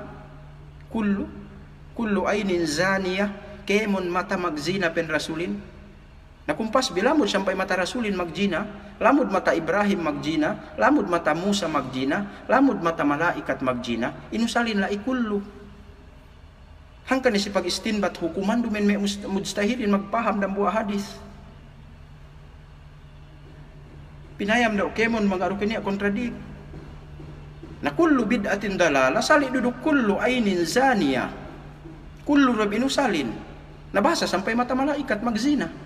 kullu ainin zaniya kemon mata magjina pen Rasulin nakumpas bilamod sampai mata Rasulin magjina, lamud mata Ibrahim magjina, lamud mata Musa magjina, lamud mata malaikat magjina, inusalin la ikullu. Hangkan si pag-istinbat hukuman dumen may mustahilin magpaham ng buah hadis. Pinayam daw kemon mga arukin niya kontradik. Na kullu bid'atin dalala, sali duduk kullu ainin zaniya. Kullu rab inusalin. Nabasa sampai mata malaikat magzina.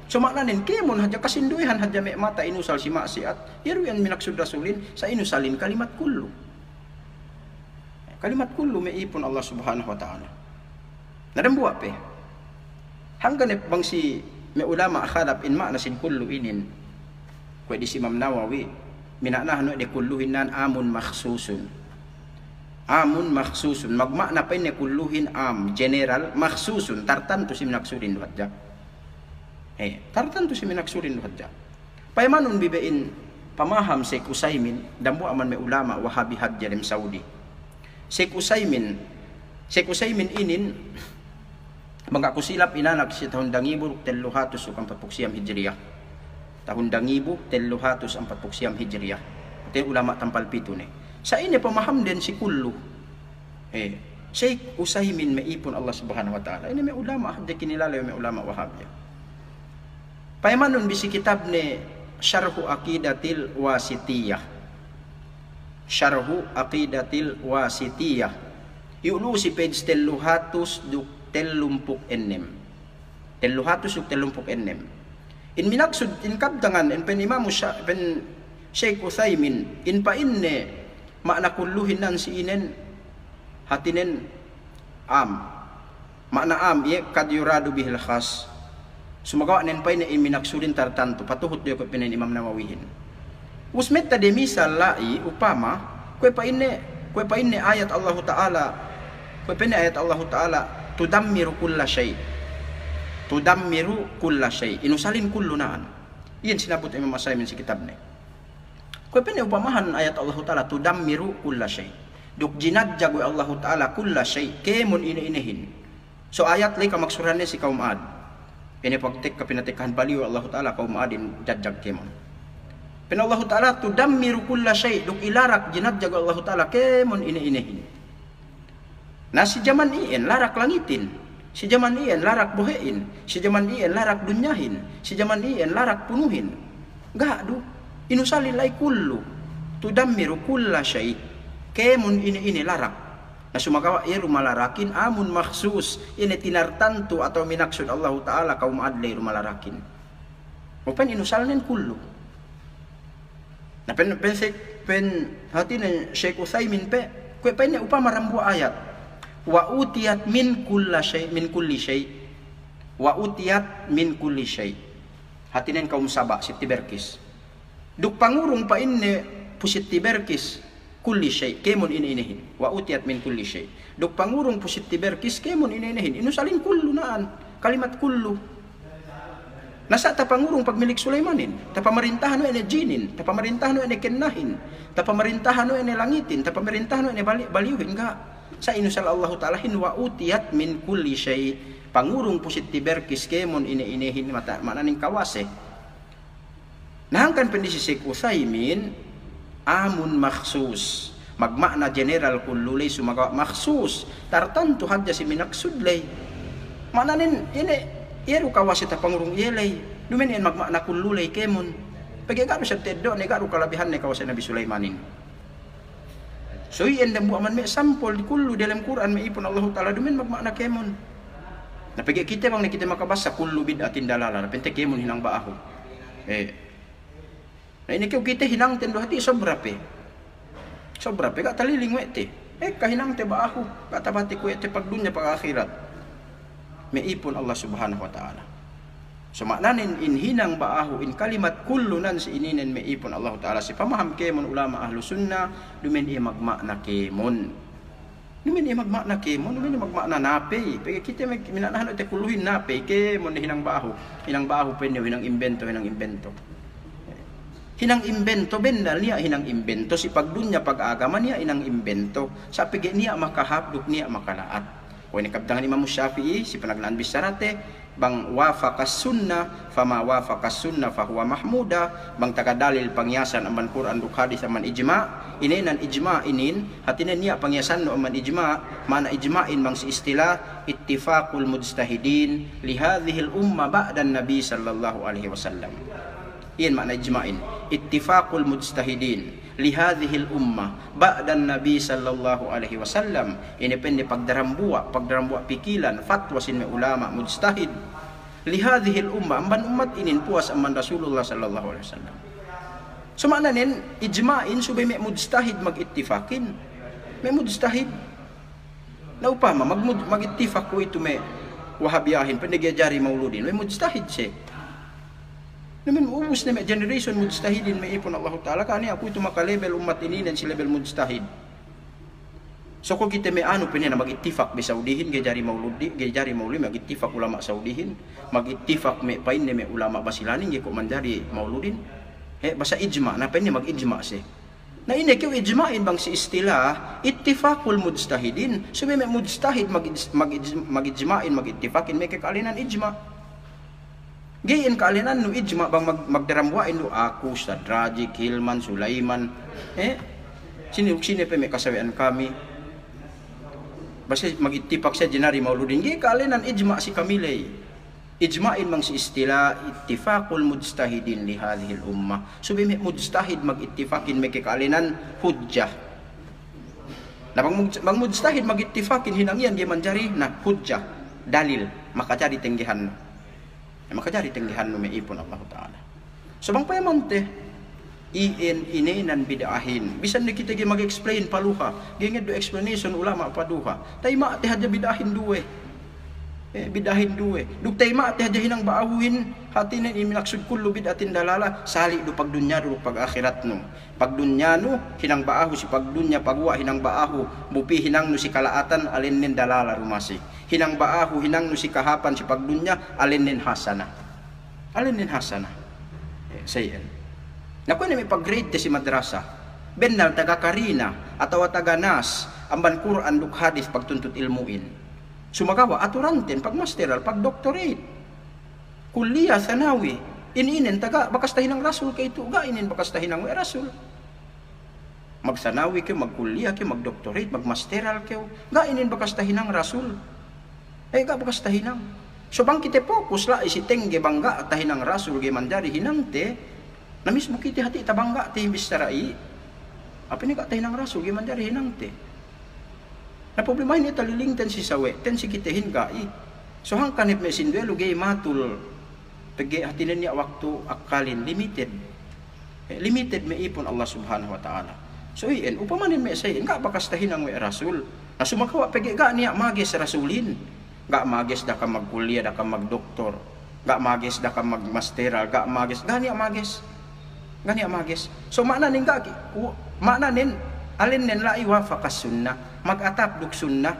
So maknanin kemon hadya kasinduihan hadya may mata inusal si maksiat. Iro yan minaksud Rasulin sa inusalin kalimat kullu. Kalimat kullu may ipon Allah subhanahu wa ta'ala. Nadambuwa pe. Hanggang bang si may ulama akharap in makna sin kullu inin. Pwede si Imam Nawawi. Minanahan de kulluhin nan amun makhsusun. Amun makhsusun. Magmakna pa ini kulluhin general makhsusun. Tartanto si minaksudin hadya. Tartanto si minaksurin hadja. Paymanon bibain pamaham Sheikh Usaimin dambu aman may ulama Wahabi hadja dem Saudi. Sheikh Usaimin inin mga kusilap inanak si tahun 1340 Hijriyah. Tahun 1340 Hijriyah. Ito ulama tampal pito ni. Sa ini pamaham din si kullu. Sheikh Usaimin may ipon Allah subhanahu wa ta'ala. Ini may ulama hadja kinilala may ulama Wahabiyah. Paymanon bisi kitab ni Syarhu Aqidatil Wasitiyah. Syarhu Aqidatil Wasitiyah. Iulu si page 336. 336 In minaksud in kabtangan in penimamu pen Sheikh Uthaymin in painne makna kulluhin nan si inen hatinen makna ye kad yuradu bihil khas. Sumagawa nen pay na iminaksudin tartanto patuhot diyo ko pinin Imam Nawawihin. Usmet ta de misal lai upama kwe pa inne ayat Allah Ta'ala tudammiru kulla shay. Tudammiru kulla shay. Inusalin kullu naan. Iyan sinabot Imam Usaimin si kitab ni. Kwe pine upamahan ayat Allah Ta'ala tudammiru kulla shay. Duk jinadjag Allah Ta'ala kulla shay. Kemon inihin. So ayat lay kamaksuran ni si kaum Ad. Ini pagtik kapinatikahan baliw Allah Ta'ala kaum adin jadjag kemon. Pen Allah Ta'ala tudammiru kulla syai' duk ilarak jinat jaga Allah Ta'ala kemon ini. Nah si zaman iin larak langitin, si zaman iin larak bohein, si zaman iin larak dunyahin, si zaman iin larak punuhin. Gak du, inusalilai kullu, tudammiru kulla syai' kemon ini larak. Nah sumagawa rumah larakin amun maksus ini tinartantu atau minaksud Allah Ta'ala kaum adli rumah larakin. Open inusalin kullu. Nah pen hati na Syekh Utsaimin kue pennya upama rambu ayat. Wa utiyat min kulli syai. Wa utiyat min kulli syai. Hatinen kaum Saba si Tiberkis. Duk pangurung pa inne pusit Tiberkis kulli syai kemon inihin. Wa utiyat min kulli syai. Duk pangurung pusit Tiberkis kemon inihin. Inusalin kullu naan. Kalimat kullu. Nasa ta pangurung pagmilik Sulaimanin, ta pamerintahan no ene jinin, ta pamerintahan no ene kennahin, ta pamerintahan no ene langitin, ta pamerintahan no ene baliuhin enggak. Sa inusal Allah Ta'ala hin wa utiyat min kulli syai. Pangurung pusit Tiberkis kemon inihin mata mananing kawase. Nahangkan pendisi Syekh Utsaimin amun maksus. Magmakna general kullulay sumagawa maksus. Tartantu hadya si minaksudlay. Mananin ini iru kawase ta pangurung yelay. Dumen yan magmakna kullulay kemon. Pagkakaroon sa tedo ni karu kalabihan ni kawase Nabi Sulaimanin. So iyan dan buaman may sampol di kullu dalam Quran may ipon Allah Ta'ala dumin magmakna kemon. Napagi kita bang kita makabasa kullu bid'atin dalala napente kemon hinang baaho. Nah ini kita hinang tendo hati sobrape. Sobrape ka taliling wete. Kahinang te baaho ka tabati ko ete pagdunya pag akhirat. May ipon Allah Subhanahu wa Ta'ala. So maknanin in hinang baahu in kalimat kullunan si ininen may ipon Allah Ta'ala si pamaham kemon ulama ahlu sunnah dumen iya magmakna kemon. Dumen iya magmakna kemon, dumen iya magmakna napay. Pagka kita may minanahan ito kuluhin napay kemon hinang baahu. Hinang baahu penyo, hinang imbento. Hinang imbento bendal niya hinang imbento si pagdunya pag-agama niya hinang imbento. Sa pigi niya makahapduk niya makalaat. Kung inikabdangan Imam Syafi'i si panaglaan bisarate bang wafakas sunnah fama wafakas sunnah fahuwa mahmuda bang tagadalil pangyasan aman Quran duk hadis aman ijma ininan ijma inin hatinen niya pangyasan no aman ijma mana ijma'in bang si istilah ittifaqul mujtahidin li hadhil umma ba'dan nabi sallallahu alaihi wasallam. Iyan makna ijma'in ittifaqul mujtahidin li hadhil umma ba'dan nabi sallallahu alaihi wasallam. Ini pende pagdarambua pikilan fatwa sin ulama mujtahid li hadhil umma amban umat inin puas amman Rasulullah sallallahu alaihi wasallam. So maknanin ijma'in subay may mujtahid mag-ittifakin. May mujtahid na upama mag-ittifak ko ito may wahabiyahin pende jari mauludin may mujtahid siya. Naman ubus na may generation mujtahidin may ipon Allah Ta'ala kani ako ito maka-level umat ininan si level mujtahid. So kung kita may ano pinina mag-ittifak may Saudihin gayari mauludi mag-ittifak ulama Saudihin mag-ittifak may pain may ulama basilanin gay ko mandari mauludin basa ijma na pain mag-ijma siya. Na ini kyo ijma'in bang si istilah ittifaqul mujtahidin. So may mujtahid mag-ijma'in mag-ittifakin may kakalinan ijma. Gayin kaalinan no ijma bang magdaramwain no ako sa Draji, Hilman, Sulaiman sino pa may kasawian kami basta mag-ittipak siya jenari mauludin gayin kaalinan ijma si kamilay ijma'in mang si istila ittifaqul mujtahidin li hadhil ummah so may mujtahid mag-ittifakin may kaalinan hujjah na bang mujtahid mag-ittifakin hinang yan gayin manjari na hujjah dalil makajari tenggihan makajari tenggihan no may ipon Allah Ta'ala. So bang payamante, ininan bidahin. Bisan na kita mag-explain paluha. Gingid do explanation ulama paduha. Tay maati hadya bidahin duwe. Bidahin duwe. Dug tay maati hadya hinang baahuhin. Hatinin iminaksud kullu bidatin dalala. Sali do pagdunya do pag akhirat no. Pagdunya no, hinang baahu si pagdunya pagwa hinang baahu. Bupi hinang no si kalaatan alin nin dalala rumasi. Hinang baahu hinang no si kahapan si pagdunya alin nin hasana. Alin nin hasana. Sayan. Naku ni may pag-grade si madrasa. Bennal taga Karina atau taga Nas amban Quran duk hadis pagtuntut ilmuin. Sumagawa aturanten pag masteral pag doctorate. Kuliah sanawi Inin taga bakas tahinang rasul kay ito ga inin bakas tahinang rasul. Magsanawi kayo, magkuliah kayo, magdoktorate, magmasteral kayo. Ga inin bakas tahinang rasul. Ga bakas tahinang. So bang kita fokus la isi tengge bangga tahinang rasul ge mandari hinangte. Na mismo kita hati tabangga ti imbis tarai. Apa ni ka tahinang rasul ge mandari hinangte. Na problema ini talilingten si sawe, ten si kitehin kai. So hang kanip me sinduelo gay matul. Pegi hatinan niya waktu akalin limited. Limited me ipon Allah Subhanahu wa taala. So ien upamanin me sayin ga bakas tahinang we rasul. Na sumakawa pegi ga niya magis rasulin. Ga magis da ka magkuliah, da ka magdoktor. Ga magis da ka magmasteral, ga magis, ga niya magis. Ga niya magis. So makna ning ga makna nin alin nen la iwafakas sunnah. Mag-atap duk sunnah.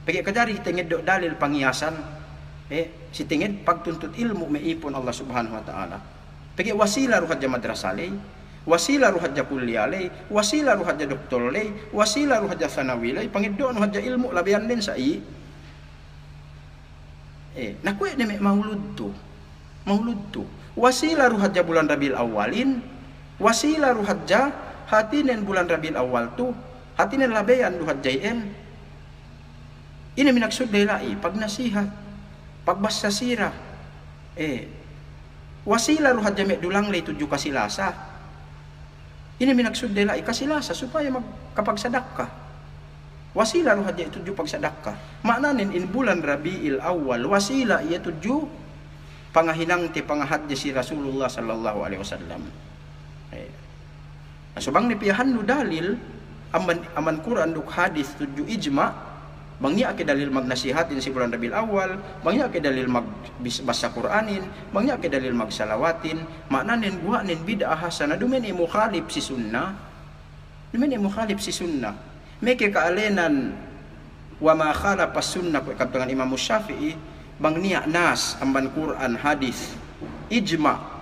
Pagi kadari tingid do dalil panghiasan. Si tingid pagtuntut ilmu maipon Allah Subhanahu wa taala. Pagi wasila ruhadja madrasalay, wasila ruhadja kulliyalay, wasila ruhadja doktorlay, wasila ruhadja sanawilay, pangiddo ruhadja ilmu labian din sa nakuha na may mahulud to. Wasila ruhadja bulan Rabiul Awwalin, wasila ruhadja hatinen bulan Rabiul Awwal tu. Hati na labayan luhad jayen. Ini minaksud dailai pag nasihat, pagbasa sira. Wasila ruhad jame dulang lay tudyo kasilasa. Ini minaksud dailai kasilasa supaya magkapagsadak ka. Wasila ruhad jame tudyo pagsadak ka. Maknanin in bulan Rabiul Awwal wasila iya tudyo pangahinang ti pangahadya si Rasulullah sallallahu alaihi wasallam. Subang ni piyahan no dalil aman Quran duk hadis tuju ijma bangnya ke dalil magnasihatin si bulan Rabiul Awal, bangnya ke dalil magbasa Quranin, bangnya ke dalil magsalawatin, maknanen buhanin bid'ah hasanah dumen mukhalif si sunnah. Meke kaalenan wa ma khalafa sunnah ko kabtangan Imam Syafi'i bangnya nas amban Quran hadis ijma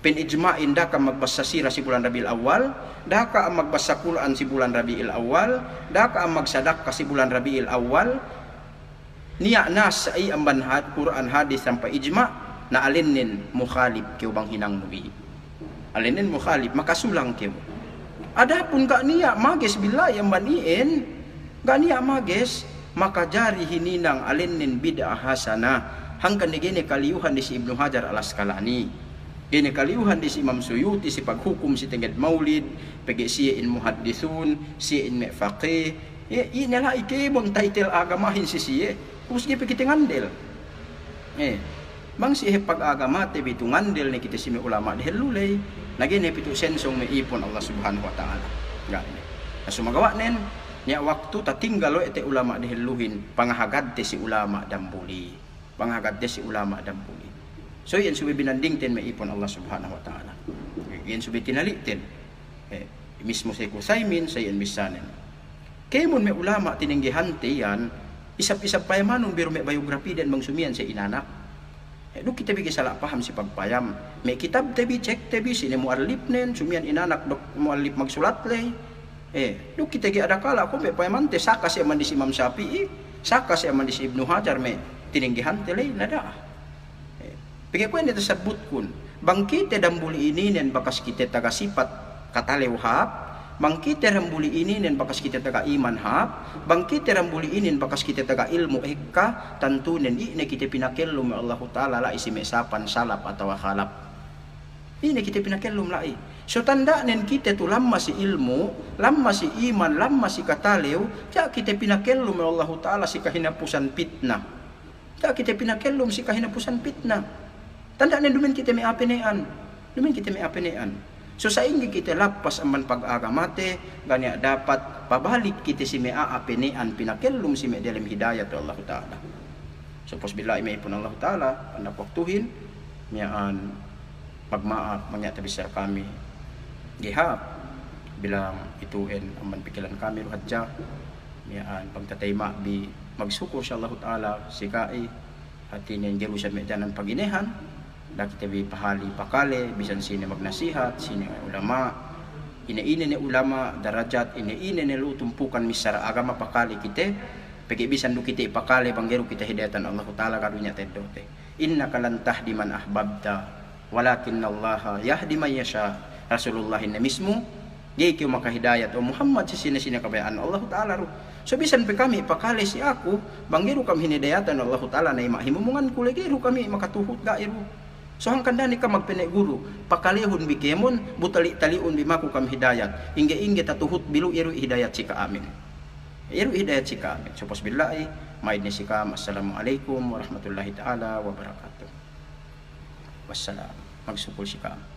pen ijma'in da ka magbasa sira si bulan Rabiul Awal, da ka magbasa Quran si bulan Rabiul Awal, da ka magsadaqah si bulan Rabiul Awal. Niya nas ay amban Quran hadis sampai ijma' na alinin mukhalif kay bang hinang nubi. Alinin mukhalif makasulang kay. Adapun ka niya magis billahi amban ien, ga niya magis makajari hininang alinin bid'ah hasanah hangkan gini kaliyuhan di si Ibnu Hajar al-Asqalani. Ini kaliuhan di si Imam Suyuti si paghukum si tingad maulid, pagi siyain muhaddithun, siyain me faqih. Ini lah ikibon title agamahin si siya. Kusgi pikitengandel. Bang siya pag-agama te bitungandel ni kita si me ulama dihilulay. Nagini pitu sensong me ipon Allah Subhanahu wa taala. Gani. Sumagawa nen nya waktu tatinggalo ete ulama dihiluhin pangahagad te si ulama dambuli. Pangahagad te si ulama dambuli. So yan subi binandingten may ipon Allah Subhanahu wa taala. Yan subi tinalitin. Mismo sa Kusaymin sa yan bisanen. Kaya mo may ulama tininggihan te yan, isap-isap payamanong biro may biografi din bang sumiyan sa inanak. Doon kita bigay sala paham si pagpayam. May kitab tebi, check tebi, sini mualip nen, sumiyan inanak dok mualip magsulat lay. Doon kita gi ada kala ko may payaman te saka si aman di si Imam Syafi'i, saka si aman di si Ibnu Hajar may tininggihan te lay nada. Pagay ko nito sabut kun, bangkite dambuli ininen bakas kita taga sifat katalew hap, bangkite rambuli ininen bakas kita taga iman hap, bangkite rambuli inin bakas kita taga ilmu hikka, tantunen ini kita pinakilum Allah Ta'ala la isi mesapan salap atau khalap. Ini kita pinakilum lai. So tandaan kita tu lama si ilmu, lama si iman, lama si katalew, kaya kita pinakilum Allah Ta'ala si kahinapusan fitnah. Kaya kita pinakilum si kahinapusan fitnah. Tandaan dumin kita may apinean. So sa ingi kita lapas aman pag-agamate, ganya dapat pabalik kita si may aapinean, pinakilum si may dalam hidayat Allah Ta'ala. So posbila may ipon Allah Ta'ala, panapaktuhin, miyaan pagmaap, manya tabisar kami. Gihap, bilang ituin aman pikilan kami ruhadja, miyaan pagtatayma bi magsukur sa Allah Ta'ala, sikai, hati niyan Jerusalem may danan paginehan, da kita bi pahali pakale bisan sini magnasihat sini ulama ine ni ulama darajat ine ni lutumpukan misara agama pakale kita pagi bisan du kita pakale banggeru kita hidayatan Allah Taala karunya tedote innaka lan tahdi man ahbabta Walakinnallaha yahdi man yasha. Rasulullah na mismo di kyo makahidayat o Muhammad si sina kabayaan Allah Ta'ala ro. So bisan pe kami pakali si aku bangiru kami hinidayatan Allah Ta'ala na imahimumungan ko lagi ro kami makatuhot ga iro. So hangkan dani ka magpene guru pakalihon bikemon butali taliun bimaku kam hidayat ingge tatuhut bilu iro hidayat sika amin. Iro hidayat sika amin. So bismillah maid ni sika. Assalamualaikum warahmatullahi taala wabarakatuh. Wassalam. Magsupul sika.